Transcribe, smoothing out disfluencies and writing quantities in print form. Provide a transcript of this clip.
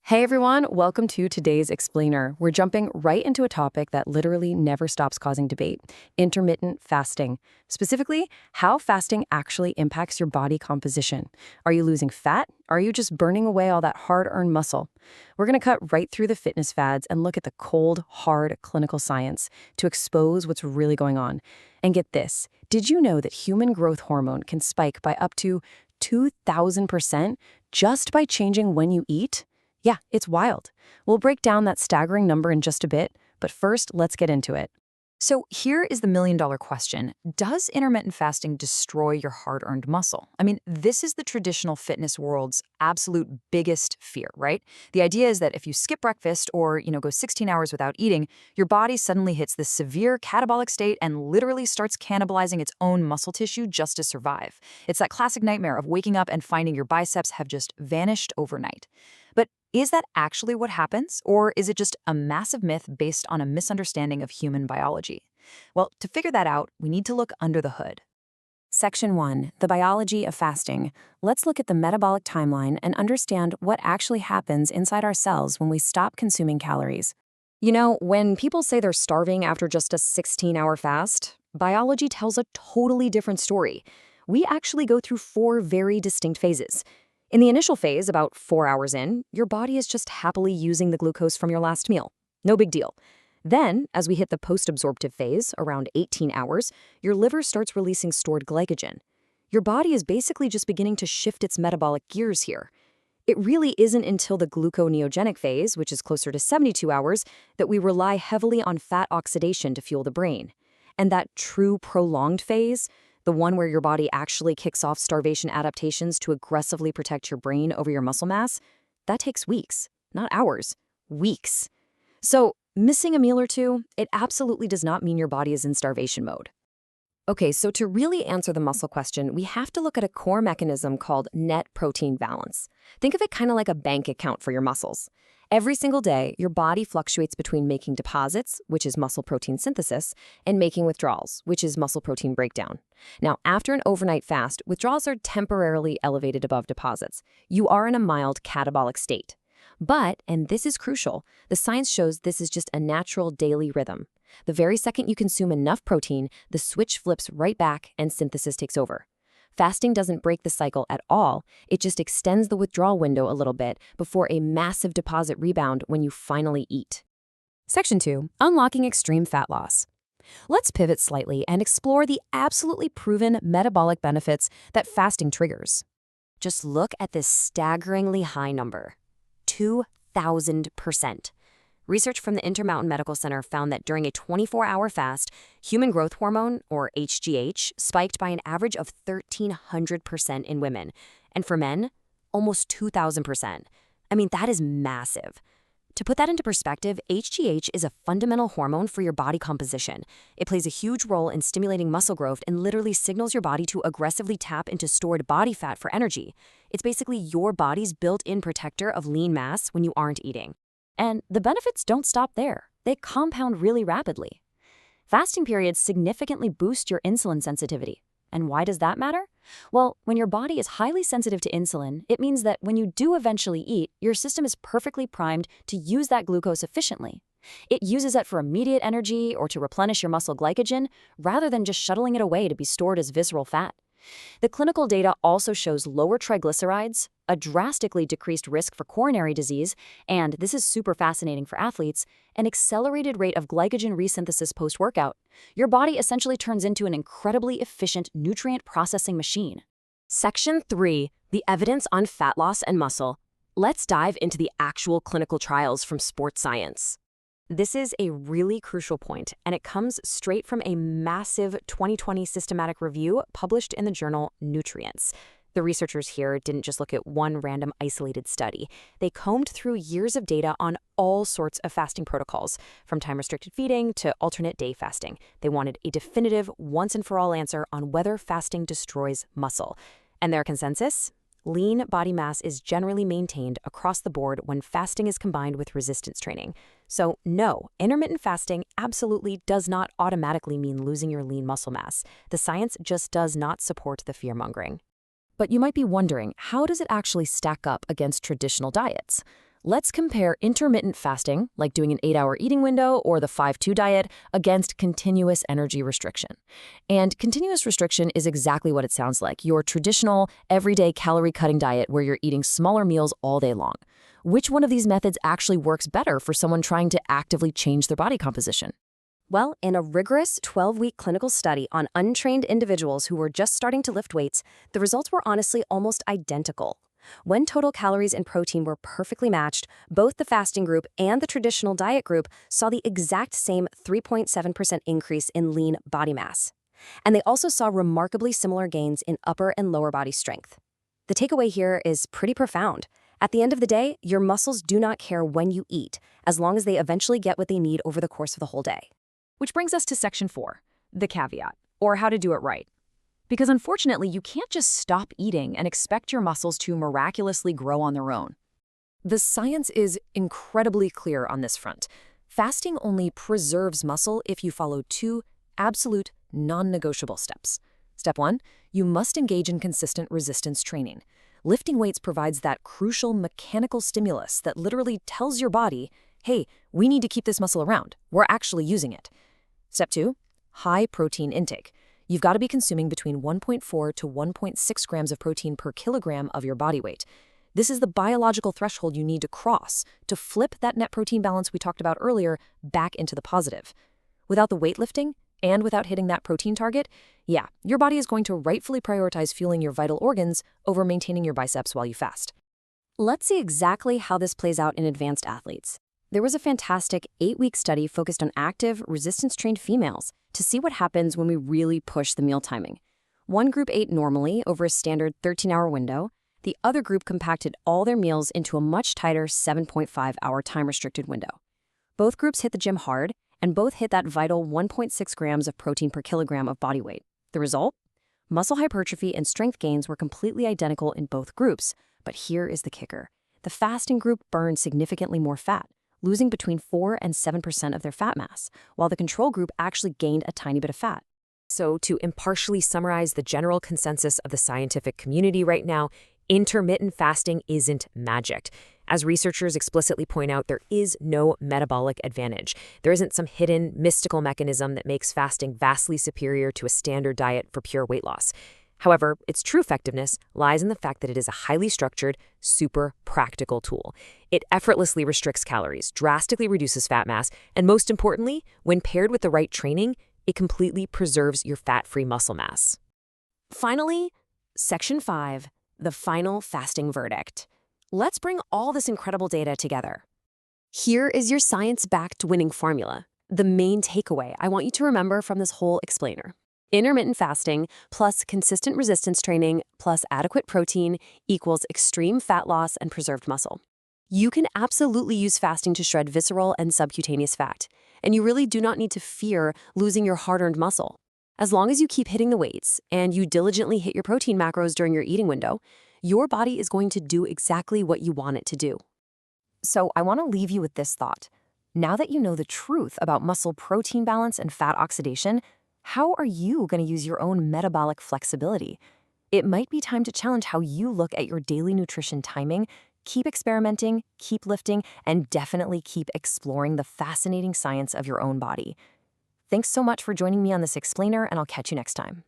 Hey everyone, welcome to today's Explainer. We're jumping right into a topic that literally never stops causing debate: intermittent fasting. Specifically, how fasting actually impacts your body composition. Are you losing fat? Are you just burning away all that hard-earned muscle? We're going to cut right through the fitness fads and look at the cold, hard clinical science to expose what's really going on. And get this, did you know that human growth hormone can spike by up to 2,000% just by changing when you eat? Yeah, it's wild. We'll break down that staggering number in just a bit, but first, let's get into it. So here is the million-dollar question. Does intermittent fasting destroy your hard-earned muscle? I mean, this is the traditional fitness world's absolute biggest fear, right? The idea is that if you skip breakfast or, go 16 hours without eating, your body suddenly hits this severe catabolic state and literally starts cannibalizing its own muscle tissue just to survive. It's that classic nightmare of waking up and finding your biceps have just vanished overnight. But is that actually what happens, or is it just a massive myth based on a misunderstanding of human biology? Well, to figure that out, we need to look under the hood. Section 1, the biology of fasting. Let's look at the metabolic timeline and understand what actually happens inside our cells when we stop consuming calories. When people say they're starving after just a 16-hour fast, biology tells a totally different story. We actually go through 4 very distinct phases. In the initial phase, about 4 hours in, your body is just happily using the glucose from your last meal. No big deal. Then, as we hit the post-absorptive phase, around 18 hours, your liver starts releasing stored glycogen. Your body is basically just beginning to shift its metabolic gears here. It really isn't until the gluconeogenic phase, which is closer to 72 hours, that we rely heavily on fat oxidation to fuel the brain. And that true prolonged phase, the one where your body actually kicks off starvation adaptations to aggressively protect your brain over your muscle mass, that takes weeks, not hours, weeks. So, missing a meal or two, it absolutely does not mean your body is in starvation mode. Okay, so to really answer the muscle question, we have to look at a core mechanism called net protein balance. Think of it kind of like a bank account for your muscles. Every single day, your body fluctuates between making deposits, which is muscle protein synthesis, and making withdrawals, which is muscle protein breakdown. Now, after an overnight fast, withdrawals are temporarily elevated above deposits. You are in a mild catabolic state. But, and this is crucial, the science shows this is just a natural daily rhythm. The very second you consume enough protein, the switch flips right back and synthesis takes over. Fasting doesn't break the cycle at all, it just extends the withdrawal window a little bit before a massive deposit rebound when you finally eat. Section 2, unlocking extreme fat loss. Let's pivot slightly and explore the absolutely proven metabolic benefits that fasting triggers. Just look at this staggeringly high number, 2,000%. Research from the Intermountain Medical Center found that during a 24-hour fast, human growth hormone, or HGH, spiked by an average of 1,300% in women. And for men, almost 2,000%. I mean, that is massive. To put that into perspective, HGH is a fundamental hormone for your body composition. It plays a huge role in stimulating muscle growth and literally signals your body to aggressively tap into stored body fat for energy. It's basically your body's built-in protector of lean mass when you aren't eating. And the benefits don't stop there. They compound really rapidly. Fasting periods significantly boost your insulin sensitivity. And why does that matter? Well, when your body is highly sensitive to insulin, it means that when you do eventually eat, your system is perfectly primed to use that glucose efficiently. It uses it for immediate energy or to replenish your muscle glycogen, rather than just shuttling it away to be stored as visceral fat. The clinical data also shows lower triglycerides, a drastically decreased risk for coronary disease, and this is super fascinating for athletes, an accelerated rate of glycogen resynthesis post-workout. Your body essentially turns into an incredibly efficient nutrient processing machine. Section 3, the evidence on fat loss and muscle. Let's dive into the actual clinical trials from sports science. This is a really crucial point, and it comes straight from a massive 2020 systematic review published in the journal Nutrients. The researchers here didn't just look at one random isolated study. They combed through years of data on all sorts of fasting protocols, from time-restricted feeding to alternate day fasting. They wanted a definitive, once-and-for-all answer on whether fasting destroys muscle. And their consensus? Lean body mass is generally maintained across the board when fasting is combined with resistance training. So no, intermittent fasting absolutely does not automatically mean losing your lean muscle mass. The science just does not support the fear-mongering. But you might be wondering, how does it actually stack up against traditional diets? Let's compare intermittent fasting, like doing an 8-hour eating window or the 5-2 diet, against continuous energy restriction. And continuous restriction is exactly what it sounds like, your traditional, everyday calorie-cutting diet where you're eating smaller meals all day long. Which one of these methods actually works better for someone trying to actively change their body composition? Well, in a rigorous 12-week clinical study on untrained individuals who were just starting to lift weights, the results were honestly almost identical. When total calories and protein were perfectly matched, both the fasting group and the traditional diet group saw the exact same 3.7% increase in lean body mass. And they also saw remarkably similar gains in upper and lower body strength. The takeaway here is pretty profound. At the end of the day, your muscles do not care when you eat, as long as they eventually get what they need over the course of the whole day. Which brings us to Section 4, the caveat, or how to do it right. Because unfortunately, you can't just stop eating and expect your muscles to miraculously grow on their own. The science is incredibly clear on this front. Fasting only preserves muscle if you follow 2 absolute non-negotiable steps. Step 1, you must engage in consistent resistance training. Lifting weights provides that crucial mechanical stimulus that literally tells your body, hey, we need to keep this muscle around. We're actually using it. Step 2, high protein intake. You've got to be consuming between 1.4 to 1.6 grams of protein per kilogram of your body weight. This is the biological threshold you need to cross to flip that net protein balance we talked about earlier back into the positive. Without the weightlifting and without hitting that protein target, your body is going to rightfully prioritize fueling your vital organs over maintaining your biceps while you fast. Let's see exactly how this plays out in advanced athletes. There was a fantastic 8-week study focused on active, resistance-trained females to see what happens when we really push the meal timing. One group ate normally over a standard 13-hour window. The other group compacted all their meals into a much tighter 7.5-hour time-restricted window. Both groups hit the gym hard, and both hit that vital 1.6 grams of protein per kilogram of body weight. The result? Muscle hypertrophy and strength gains were completely identical in both groups, but here is the kicker. The fasting group burned significantly more fat, losing between 4 and 7% of their fat mass, while the control group actually gained a tiny bit of fat. So to impartially summarize the general consensus of the scientific community right now, intermittent fasting isn't magic. As researchers explicitly point out, there is no metabolic advantage. There isn't some hidden, mystical mechanism that makes fasting vastly superior to a standard diet for pure weight loss. However, its true effectiveness lies in the fact that it is a highly structured, super practical tool. It effortlessly restricts calories, drastically reduces fat mass, and most importantly, when paired with the right training, it completely preserves your fat-free muscle mass. Finally, Section 5, the final fasting verdict. Let's bring all this incredible data together. Here is your science-backed winning formula. The main takeaway I want you to remember from this whole explainer. Intermittent fasting plus consistent resistance training plus adequate protein equals extreme fat loss and preserved muscle. You can absolutely use fasting to shred visceral and subcutaneous fat, and you really do not need to fear losing your hard-earned muscle. As long as you keep hitting the weights and you diligently hit your protein macros during your eating window, your body is going to do exactly what you want it to do. So I want to leave you with this thought. Now that you know the truth about muscle protein balance and fat oxidation, how are you going to use your own metabolic flexibility? It might be time to challenge how you look at your daily nutrition timing. Keep experimenting, keep lifting, and definitely keep exploring the fascinating science of your own body. Thanks so much for joining me on this explainer, and I'll catch you next time.